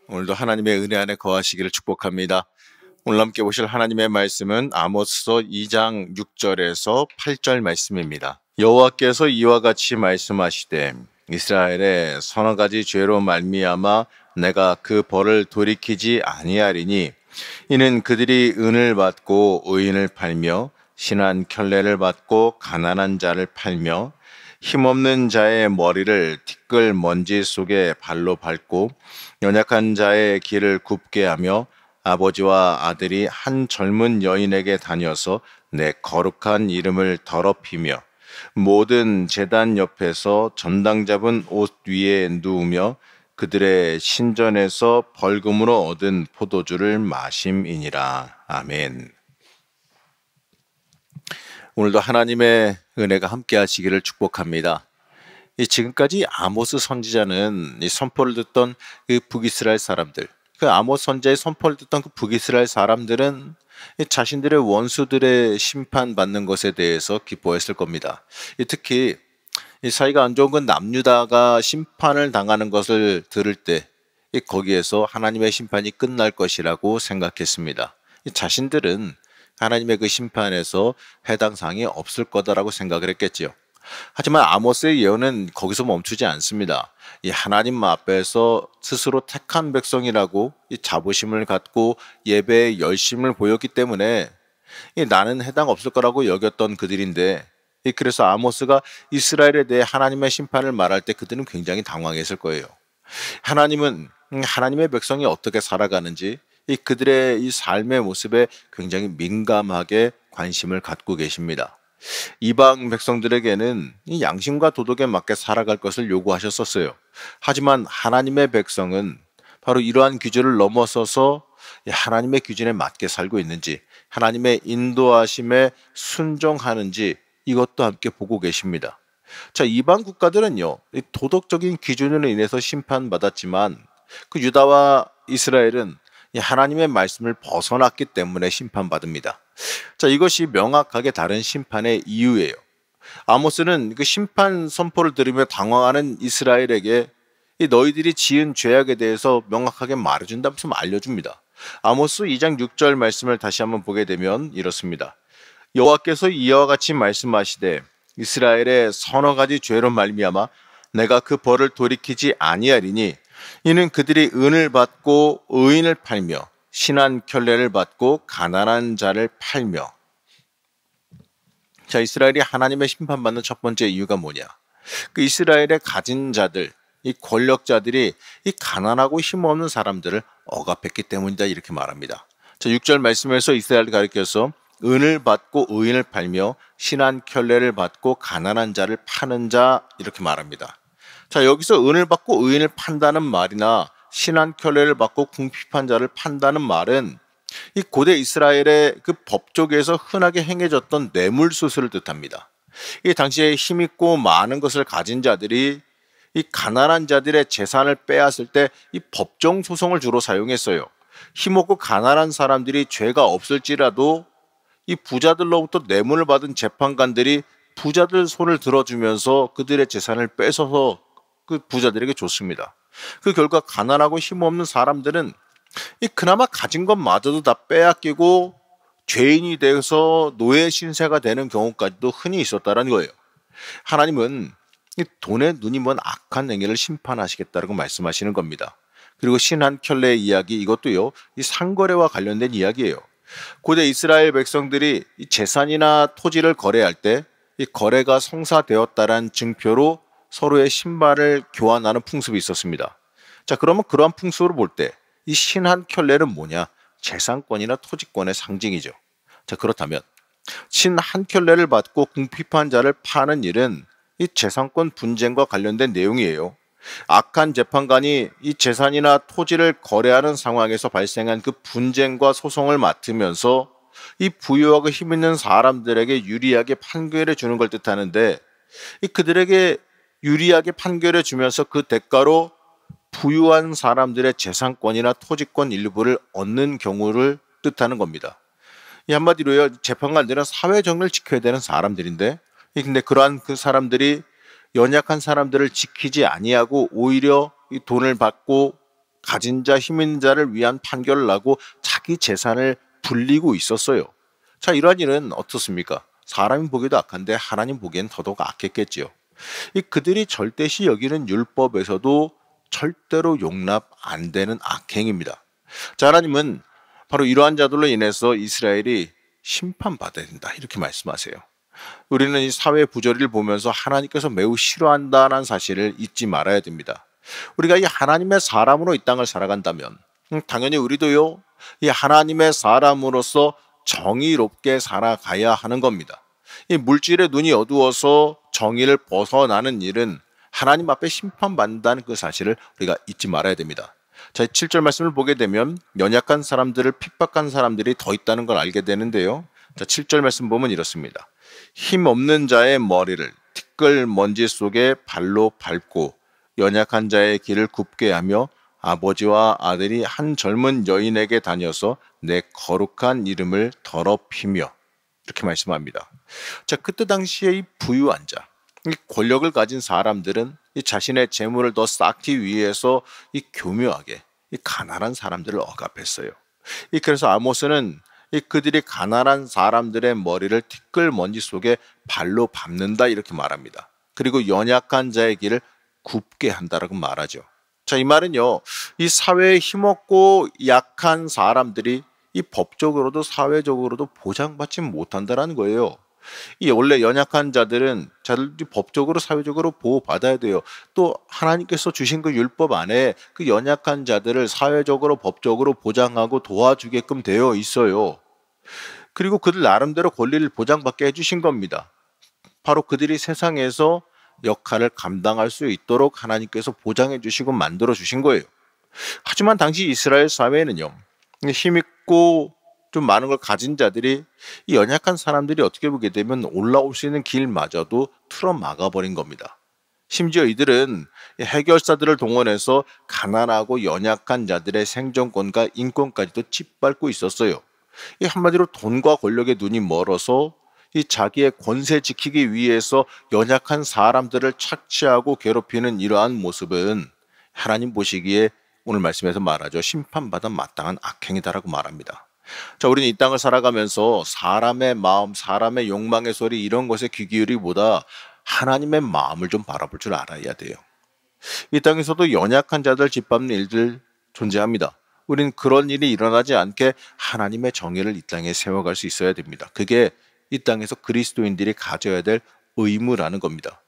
오늘도 하나님의 은혜 안에 거하시기를 축복합니다. 오늘 함께 보실 하나님의 말씀은 아모스서 2장 6절에서 8절 말씀입니다. 여호와께서 이와 같이 말씀하시되 이스라엘의 서너 가지 죄로 말미암아 내가 그 벌을 돌이키지 아니하리니 이는 그들이 은을 받고 의인을 팔며 신한 켤레를 받고 가난한 자를 팔며 힘없는 자의 머리를 티끌 먼지 속에 발로 밟고 연약한 자의 길을 굽게 하며 아버지와 아들이 한 젊은 여인에게 다녀서 내 거룩한 이름을 더럽히며 모든 제단 옆에서 전당 잡은 옷 위에 누우며 그들의 신전에서 벌금으로 얻은 포도주를 마심이니라. 아멘. 오늘도 하나님의 은혜가 함께 하시기를 축복합니다. 지금까지 아모스 선지자는 이 선포를 듣던 그 북이스라엘 사람들, 그 아모스 선지자의 선포를 듣던 그 북이스라엘 사람들은 자신들의 원수들의 심판받는 것에 대해서 기뻐했을 겁니다. 특히 이 사이가 안 좋은 건 남유다가 심판을 당하는 것을 들을 때 거기에서 하나님의 심판이 끝날 것이라고 생각했습니다. 자신들은 하나님의 그 심판에서 해당 사항이 없을 거다라고 생각을 했겠지요. 하지만 아모스의 예언은 거기서 멈추지 않습니다. 이 하나님 앞에서 스스로 택한 백성이라고 이 자부심을 갖고 예배에 열심을 보였기 때문에 나는 해당 없을 거라고 여겼던 그들인데, 그래서 아모스가 이스라엘에 대해 하나님의 심판을 말할 때 그들은 굉장히 당황했을 거예요. 하나님은 하나님의 백성이 어떻게 살아가는지 그들의 이 삶의 모습에 굉장히 민감하게 관심을 갖고 계십니다. 이방 백성들에게는 이 양심과 도덕에 맞게 살아갈 것을 요구하셨었어요. 하지만 하나님의 백성은 바로 이러한 기준을 넘어서서 하나님의 기준에 맞게 살고 있는지, 하나님의 인도하심에 순종하는지 이것도 함께 보고 계십니다. 자, 이방 국가들은요, 이 도덕적인 기준으로 인해서 심판받았지만 그 유다와 이스라엘은 하나님의 말씀을 벗어났기 때문에 심판받습니다. 자, 이것이 명확하게 다른 심판의 이유예요. 아모스는 그 심판 선포를 들으며 당황하는 이스라엘에게 너희들이 지은 죄악에 대해서 명확하게 말해준다면서 알려줍니다. 아모스 2장 6절 말씀을 다시 한번 보게 되면 이렇습니다. 여호와께서 이와 같이 말씀하시되 이스라엘의 서너 가지 죄로 말미암아 내가 그 벌을 돌이키지 아니하리니 이는 그들이 은을 받고 의인을 팔며 신한 켤레를 받고 가난한 자를 팔며. 자, 이스라엘이 하나님의 심판받는 첫 번째 이유가 뭐냐? 그 이스라엘의 가진 자들, 이 권력자들이 이 가난하고 힘없는 사람들을 억압했기 때문이다, 이렇게 말합니다. 자, 6절 말씀에서 이스라엘을 가리켜서 은을 받고 의인을 팔며 신한 켤레를 받고 가난한 자를 파는 자, 이렇게 말합니다. 자, 여기서 은을 받고 의인을 판다는 말이나 신한 켤레를 받고 궁핍한 자를 판다는 말은 이 고대 이스라엘의 그 법조계에서 흔하게 행해졌던 뇌물수수를 뜻합니다. 이 당시에 힘있고 많은 것을 가진 자들이 이 가난한 자들의 재산을 빼앗을 때 이 법정 소송을 주로 사용했어요. 힘없고 가난한 사람들이 죄가 없을지라도 이 부자들로부터 뇌물을 받은 재판관들이 부자들 손을 들어주면서 그들의 재산을 뺏어서 그 부자들에게 줬습니다. 그 결과 가난하고 힘없는 사람들은 그나마 가진 것마저도 다 빼앗기고 죄인이 돼서 노예 신세가 되는 경우까지도 흔히 있었다는 거예요. 하나님은 이 돈에 눈이 먼 악한 행위를 심판하시겠다고 말씀하시는 겁니다. 그리고 신한 켤레의 이야기, 이것도요, 이 상거래와 관련된 이야기예요. 고대 이스라엘 백성들이 이 재산이나 토지를 거래할 때 이 거래가 성사되었다는 증표로 서로의 신발을 교환하는 풍습이 있었습니다. 자, 그러면 그러한 풍습으로 볼 때 이 신한 켤레는 뭐냐? 재산권이나 토지권의 상징이죠. 자, 그렇다면 신한 켤레를 받고 궁핍한 자를 파는 일은 이 재산권 분쟁과 관련된 내용이에요. 악한 재판관이 이 재산이나 토지를 거래하는 상황에서 발생한 그 분쟁과 소송을 맡으면서 이 부유하고 힘 있는 사람들에게 유리하게 판결해 주는 걸 뜻하는데, 이 그들에게 유리하게 판결해 주면서 그 대가로 부유한 사람들의 재산권이나 토지권 일부를 얻는 경우를 뜻하는 겁니다. 이 한마디로요, 재판관들은 사회정의를 지켜야 되는 사람들인데, 근데 그러한 그 사람들이 연약한 사람들을 지키지 아니하고 오히려 이 돈을 받고 가진 자, 힘 있는 자를 위한 판결을 하고 자기 재산을 불리고 있었어요. 자, 이러한 일은 어떻습니까? 사람이 보기에도 악한데 하나님 보기엔 더더욱 악했겠지요. 이 그들이 절대시 여기는 율법에서도 절대로 용납 안 되는 악행입니다. 자, 하나님은 바로 이러한 자들로 인해서 이스라엘이 심판받아야 된다, 이렇게 말씀하세요. 우리는 이 사회 부조리를 보면서 하나님께서 매우 싫어한다는 사실을 잊지 말아야 됩니다. 우리가 이 하나님의 사람으로 이 땅을 살아간다면 당연히 우리도요, 이 하나님의 사람으로서 정의롭게 살아가야 하는 겁니다. 이 물질의 눈이 어두워서 정의를 벗어나는 일은 하나님 앞에 심판받는다는 그 사실을 우리가 잊지 말아야 됩니다. 자, 7절 말씀을 보게 되면 연약한 사람들을 핍박한 사람들이 더 있다는 걸 알게 되는데요. 자, 7절 말씀 보면 이렇습니다. 힘 없는 자의 머리를 티끌 먼지 속에 발로 밟고 연약한 자의 길을 굽게 하며 아버지와 아들이 한 젊은 여인에게 다녀서 내 거룩한 이름을 더럽히며, 이렇게 말씀합니다. 자, 그때 당시에 이 부유한 자, 이 권력을 가진 사람들은 이 자신의 재물을 더 쌓기 위해서 이 교묘하게 이 가난한 사람들을 억압했어요. 그래서 아모스는 이 그들이 가난한 사람들의 머리를 티끌 먼지 속에 발로 밟는다, 이렇게 말합니다. 그리고 연약한 자의 길을 굽게 한다라고 말하죠. 자, 이 말은요, 이 사회에 힘없고 약한 사람들이 이 법적으로도 사회적으로도 보장받지 못한다라는 거예요. 이 원래 연약한 자들이 법적으로 사회적으로 보호받아야 돼요. 또 하나님께서 주신 그 율법 안에 그 연약한 자들을 사회적으로 법적으로 보장하고 도와주게끔 되어 있어요. 그리고 그들 나름대로 권리를 보장받게 해주신 겁니다. 바로 그들이 세상에서 역할을 감당할 수 있도록 하나님께서 보장해 주시고 만들어 주신 거예요. 하지만 당시 이스라엘 사회에는요, 힘있고 좀 많은 걸 가진 자들이 이 연약한 사람들이 어떻게 보게 되면 올라올 수 있는 길마저도 틀어 막아버린 겁니다. 심지어 이들은 해결사들을 동원해서 가난하고 연약한 자들의 생존권과 인권까지도 짓밟고 있었어요. 이 한마디로 돈과 권력의 눈이 멀어서 이 자기의 권세 지키기 위해서 연약한 사람들을 착취하고 괴롭히는 이러한 모습은 하나님 보시기에 오늘 말씀에서 말하죠, 심판받아 마땅한 악행이다라고 말합니다. 자, 우리는 이 땅을 살아가면서 사람의 마음, 사람의 욕망의 소리, 이런 것에 귀 기울이기보다 하나님의 마음을 좀 바라볼 줄 알아야 돼요. 이 땅에서도 연약한 자들 짓밟는 일들 존재합니다. 우리는 그런 일이 일어나지 않게 하나님의 정의를 이 땅에 세워갈 수 있어야 됩니다. 그게 이 땅에서 그리스도인들이 가져야 될 의무라는 겁니다.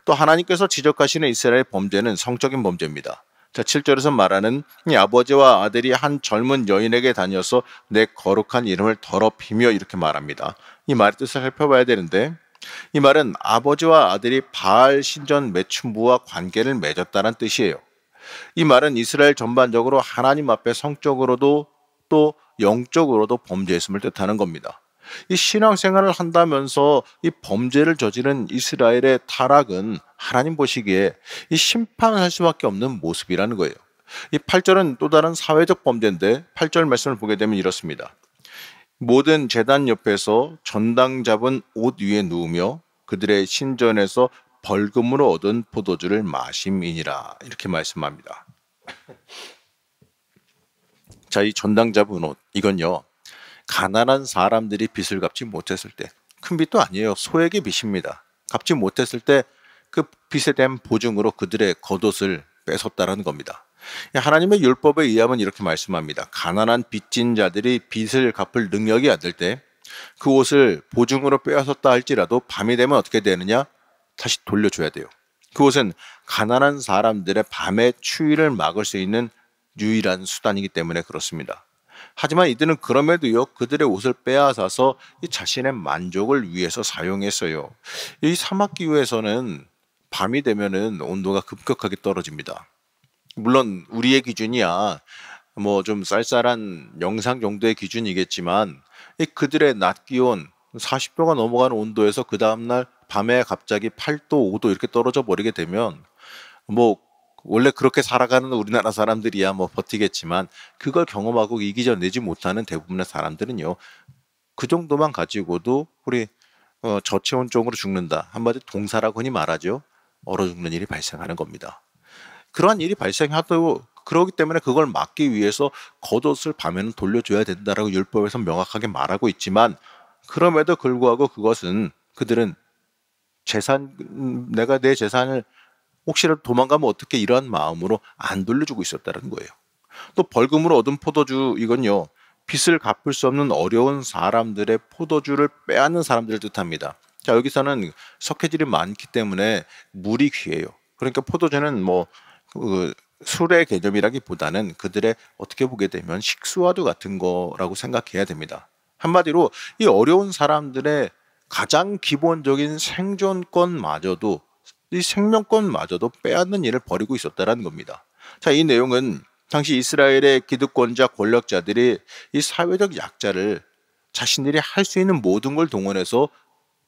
또 하나님께서 지적하시는 이스라엘 범죄는 성적인 범죄입니다. 자, 7절에서 말하는 이 아버지와 아들이 한 젊은 여인에게 다녀서 내 거룩한 이름을 더럽히며, 이렇게 말합니다. 이 말의 뜻을 살펴봐야 되는데, 이 말은 아버지와 아들이 바알 신전 매춘부와 관계를 맺었다는 뜻이에요. 이 말은 이스라엘 전반적으로 하나님 앞에 성적으로도 또 영적으로도 범죄했음을 뜻하는 겁니다. 이 신앙생활을 한다면서 이 범죄를 저지른 이스라엘의 타락은 하나님 보시기에 이 심판할 수밖에 없는 모습이라는 거예요. 이 8절은 또 다른 사회적 범죄인데 8절 말씀을 보게 되면 이렇습니다. 모든 제단 옆에서 전당 잡은 옷 위에 누우며 그들의 신전에서 벌금으로 얻은 포도주를 마심이니라, 이렇게 말씀합니다. 자, 이 전당 잡은 옷, 이건요, 가난한 사람들이 빚을 갚지 못했을 때, 큰 빚도 아니에요, 소액의 빚입니다. 갚지 못했을 때 그 빚에 대한 보증으로 그들의 겉옷을 뺏었다라는 겁니다. 하나님의 율법에 의하면 이렇게 말씀합니다. 가난한 빚진 자들이 빚을 갚을 능력이 안 될 때 그 옷을 보증으로 빼앗았다 할지라도 밤이 되면 어떻게 되느냐? 다시 돌려줘야 돼요. 그 옷은 가난한 사람들의 밤의 추위를 막을 수 있는 유일한 수단이기 때문에 그렇습니다. 하지만 이들은 그럼에도요, 그들의 옷을 빼앗아서 이 자신의 만족을 위해서 사용했어요. 이 사막 기후에서는 밤이 되면은 온도가 급격하게 떨어집니다. 물론 우리의 기준이야 뭐 좀 쌀쌀한 영상 정도의 기준이겠지만, 이 그들의 낮 기온 40도가 넘어가는 온도에서 그 다음날 밤에 갑자기 8도, 5도 이렇게 떨어져 버리게 되면, 뭐 원래 그렇게 살아가는 우리나라 사람들이야 뭐 버티겠지만, 그걸 경험하고 이겨내지 못하는 대부분의 사람들은요, 그 정도만 가지고도 우리 저체온증으로 죽는다, 한마디 동사라고 흔히 말하죠, 얼어 죽는 일이 발생하는 겁니다. 그러한 일이 발생하도 그렇기 때문에 그걸 막기 위해서 겉옷을 밤에는 돌려줘야 된다라고 율법에서 명확하게 말하고 있지만, 그럼에도 불구하고 그것은 그들은 내가 내 재산을 혹시라도 도망가면 어떻게, 이러한 마음으로 안 돌려주고 있었다는 거예요. 또 벌금으로 얻은 포도주, 이건요, 빚을 갚을 수 없는 어려운 사람들의 포도주를 빼앗는 사람들을 뜻합니다. 자, 여기서는 석회질이 많기 때문에 물이 귀해요. 그러니까 포도주는 그 술의 개념이라기보다는 그들의, 어떻게 보게 되면 식수와도 같은 거라고 생각해야 됩니다. 한마디로 이 어려운 사람들의 가장 기본적인 생존권마저도, 이 생명권마저도 빼앗는 일을 벌이고 있었다는 겁니다. 자, 이 내용은 당시 이스라엘의 기득권자 권력자들이 이 사회적 약자를 자신들이 할 수 있는 모든 걸 동원해서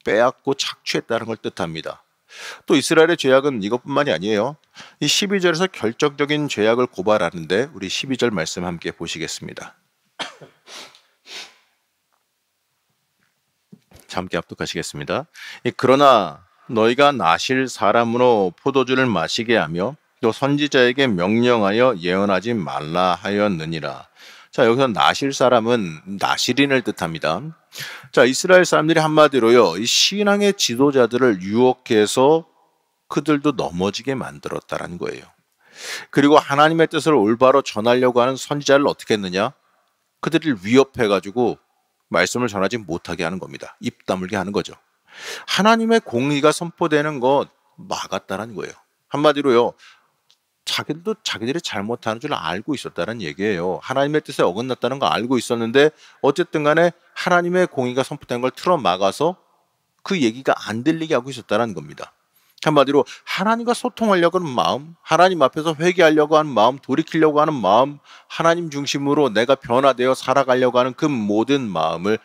빼앗고 착취했다는 걸 뜻합니다. 또 이스라엘의 죄악은 이것뿐만이 아니에요. 이 12절에서 결정적인 죄악을 고발하는데, 우리 12절 말씀 함께 보시겠습니다. 함께 합독하시겠습니다. 그러나 너희가 나실 사람으로 포도주를 마시게 하며 또 선지자에게 명령하여 예언하지 말라 하였느니라. 자, 여기서 나실 사람은 나실인을 뜻합니다. 자, 이스라엘 사람들이 한마디로요, 이 신앙의 지도자들을 유혹해서 그들도 넘어지게 만들었다라는 거예요. 그리고 하나님의 뜻을 올바로 전하려고 하는 선지자를 어떻게 했느냐? 그들을 위협해가지고 말씀을 전하지 못하게 하는 겁니다. 입 다물게 하는 거죠. 하나님의 공의가 선포되는 것 막았다는 거예요. 한마디로요, 자기들도 자기들이 잘못하는 줄 알고 있었다는 얘기예요. 하나님의 뜻에 어긋났다는 거 알고 있었는데, 어쨌든 간에 하나님의 공의가 선포된 걸 틀어 막아서 그 얘기가 안 들리게 하고 있었다는 겁니다. 한마디로 하나님과 소통하려고 하는 마음, 하나님 앞에서 회개하려고 하는 마음, 돌이키려고 하는 마음, 하나님 중심으로 내가 변화되어 살아가려고 하는 그 모든 마음을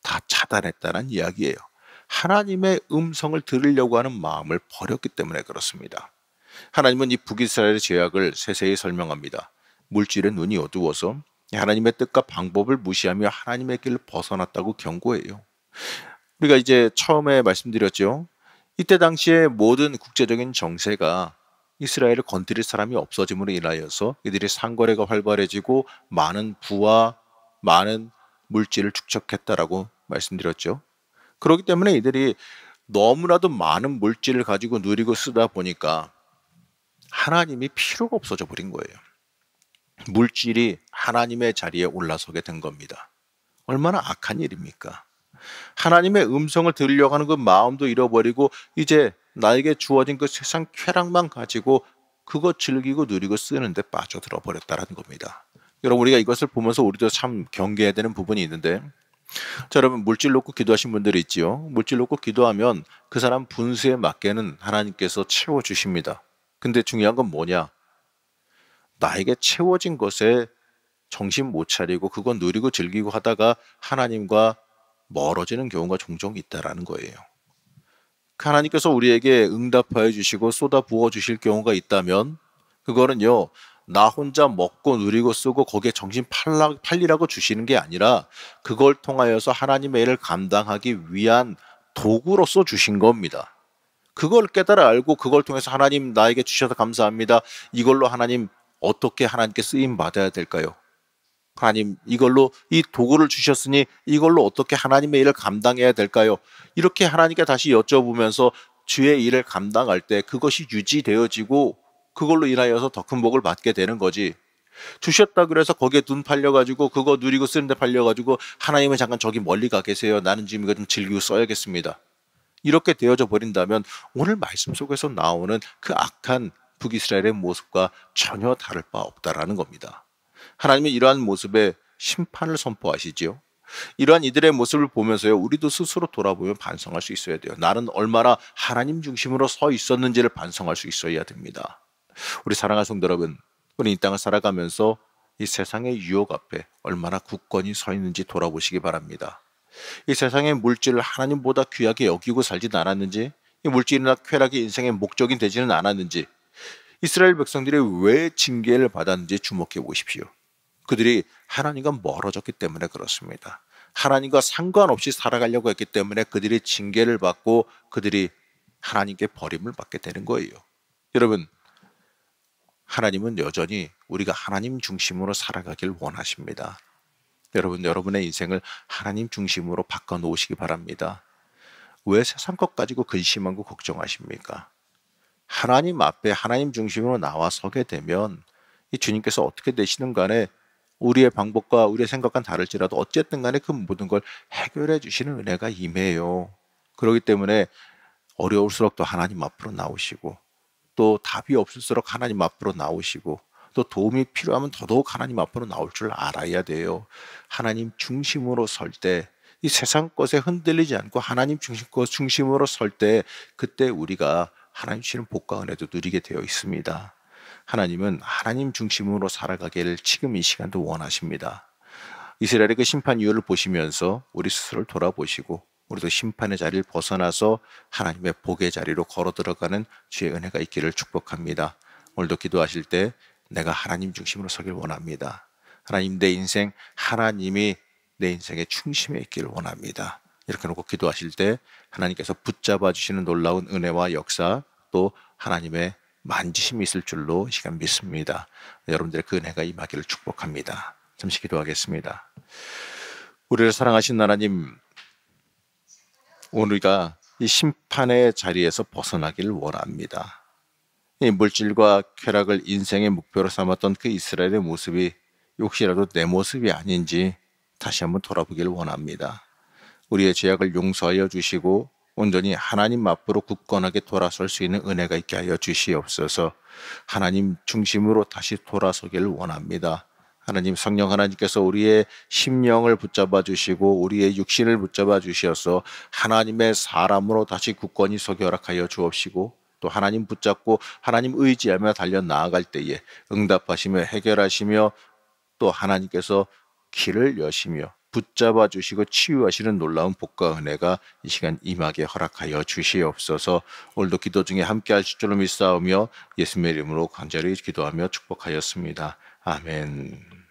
다 차단했다는 이야기예요. 하나님의 음성을 들으려고 하는 마음을 버렸기 때문에 그렇습니다. 하나님은 이 북이스라엘의 죄악을 세세히 설명합니다. 물질의 눈이 어두워서 하나님의 뜻과 방법을 무시하며 하나님의 길을 벗어났다고 경고해요. 우리가 이제 처음에 말씀드렸죠. 이때 당시에 모든 국제적인 정세가 이스라엘을 건드릴 사람이 없어짐으로 인하여서 이들이 상거래가 활발해지고 많은 부와 많은 물질을 축적했다라고 말씀드렸죠. 그렇기 때문에 이들이 너무나도 많은 물질을 가지고 누리고 쓰다 보니까 하나님이 필요가 없어져 버린 거예요. 물질이 하나님의 자리에 올라서게 된 겁니다. 얼마나 악한 일입니까? 하나님의 음성을 들으려고 하는 그 마음도 잃어버리고 이제 나에게 주어진 그 세상 쾌락만 가지고 그것 즐기고 누리고 쓰는데 빠져들어 버렸다는 겁니다. 여러분, 우리가 이것을 보면서 우리도 참 경계해야 되는 부분이 있는데, 자, 여러분, 물질 놓고 기도하신 분들이 있지요. 물질 놓고 기도하면 그 사람 분수에 맞게는 하나님께서 채워주십니다. 근데 중요한 건 뭐냐? 나에게 채워진 것에 정신 못 차리고 그건 누리고 즐기고 하다가 하나님과 멀어지는 경우가 종종 있다라는 거예요. 하나님께서 우리에게 응답하여 주시고 쏟아 부어 주실 경우가 있다면 그거는요, 나 혼자 먹고 누리고 쓰고 거기에 정신 팔리라고 주시는 게 아니라 그걸 통하여서 하나님의 일을 감당하기 위한 도구로서 주신 겁니다. 그걸 깨달아 알고 그걸 통해서 하나님 나에게 주셔서 감사합니다. 이걸로 하나님 어떻게 하나님께 쓰임 받아야 될까요? 하나님, 이걸로 이 도구를 주셨으니 이걸로 어떻게 하나님의 일을 감당해야 될까요? 이렇게 하나님께 다시 여쭤보면서 주의 일을 감당할 때 그것이 유지되어지고 그걸로 인하여서 더 큰 복을 받게 되는 거지. 주셨다 그래서 거기에 눈 팔려가지고 그거 누리고 쓰는데 팔려가지고 하나님은 잠깐 저기 멀리 가 계세요. 나는 지금 이거 좀 즐기고 써야겠습니다. 이렇게 되어져 버린다면 오늘 말씀 속에서 나오는 그 악한 북이스라엘의 모습과 전혀 다를 바 없다라는 겁니다. 하나님은 이러한 모습에 심판을 선포하시지요. 이러한 이들의 모습을 보면서요, 우리도 스스로 돌아보며 반성할 수 있어야 돼요. 나는 얼마나 하나님 중심으로 서 있었는지를 반성할 수 있어야 됩니다. 우리 사랑하는 성도 여러분, 우리 이 땅을 살아가면서 이 세상의 유혹 앞에 얼마나 굳건히 서 있는지 돌아보시기 바랍니다. 이 세상의 물질을 하나님보다 귀하게 여기고 살지는 않았는지, 이 물질이나 쾌락이 인생의 목적이 되지는 않았는지, 이스라엘 백성들이 왜 징계를 받았는지 주목해 보십시오. 그들이 하나님과 멀어졌기 때문에 그렇습니다. 하나님과 상관없이 살아가려고 했기 때문에 그들이 징계를 받고 그들이 하나님께 버림을 받게 되는 거예요. 여러분, 하나님은 여전히 우리가 하나님 중심으로 살아가길 원하십니다. 여러분, 여러분의 인생을 하나님 중심으로 바꿔놓으시기 바랍니다. 왜 세상 것 가지고 근심하고 걱정하십니까? 하나님 앞에 하나님 중심으로 나와 서게 되면 이 주님께서 어떻게 되시는 간에 우리의 방법과 우리의 생각과는 다를지라도 어쨌든 간에 그 모든 걸 해결해 주시는 은혜가 임해요. 그렇기 때문에 어려울수록 또 하나님 앞으로 나오시고, 또 답이 없을수록 하나님 앞으로 나오시고, 또 도움이 필요하면 더더욱 하나님 앞으로 나올 줄 알아야 돼요. 하나님 중심으로 설 때, 이 세상 것에 흔들리지 않고 하나님 중심으로 설 때, 그때 우리가 하나님 주시는 복과 은혜도 누리게 되어 있습니다. 하나님은 하나님 중심으로 살아가기를 지금 이 시간도 원하십니다. 이스라엘의 그 심판 이유를 보시면서 우리 스스로를 돌아보시고, 우리도 심판의 자리를 벗어나서 하나님의 복의 자리로 걸어 들어가는 주의 은혜가 있기를 축복합니다. 오늘도 기도하실 때 내가 하나님 중심으로 서길 원합니다. 하나님, 내 인생 하나님이 내 인생의 중심에 있기를 원합니다. 이렇게 놓고 기도하실 때 하나님께서 붙잡아 주시는 놀라운 은혜와 역사, 또 하나님의 만지심이 있을 줄로 이 시간 믿습니다. 여러분들의 그 은혜가 임하기를 축복합니다. 잠시 기도하겠습니다. 우리를 사랑하신 하나님, 우리가 이 심판의 자리에서 벗어나기를 원합니다. 이 물질과 쾌락을 인생의 목표로 삼았던 그 이스라엘의 모습이 혹시라도 내 모습이 아닌지 다시 한번 돌아보기를 원합니다. 우리의 죄악을 용서하여 주시고 온전히 하나님 앞으로 굳건하게 돌아설 수 있는 은혜가 있게 하여 주시옵소서. 하나님 중심으로 다시 돌아서기를 원합니다. 하나님, 성령 하나님께서 우리의 심령을 붙잡아 주시고 우리의 육신을 붙잡아 주셔서 하나님의 사람으로 다시 굳건히 서게 허락하여 주옵시고, 또 하나님 붙잡고 하나님 의지하며 달려 나아갈 때에 응답하시며 해결하시며, 또 하나님께서 길을 여시며 붙잡아 주시고 치유하시는 놀라운 복과 은혜가 이 시간 임하게 허락하여 주시옵소서. 오늘도 기도 중에 함께 하실 줄로 믿사오며 예수님의 이름으로 간절히 기도하며 축복하였습니다. 아멘.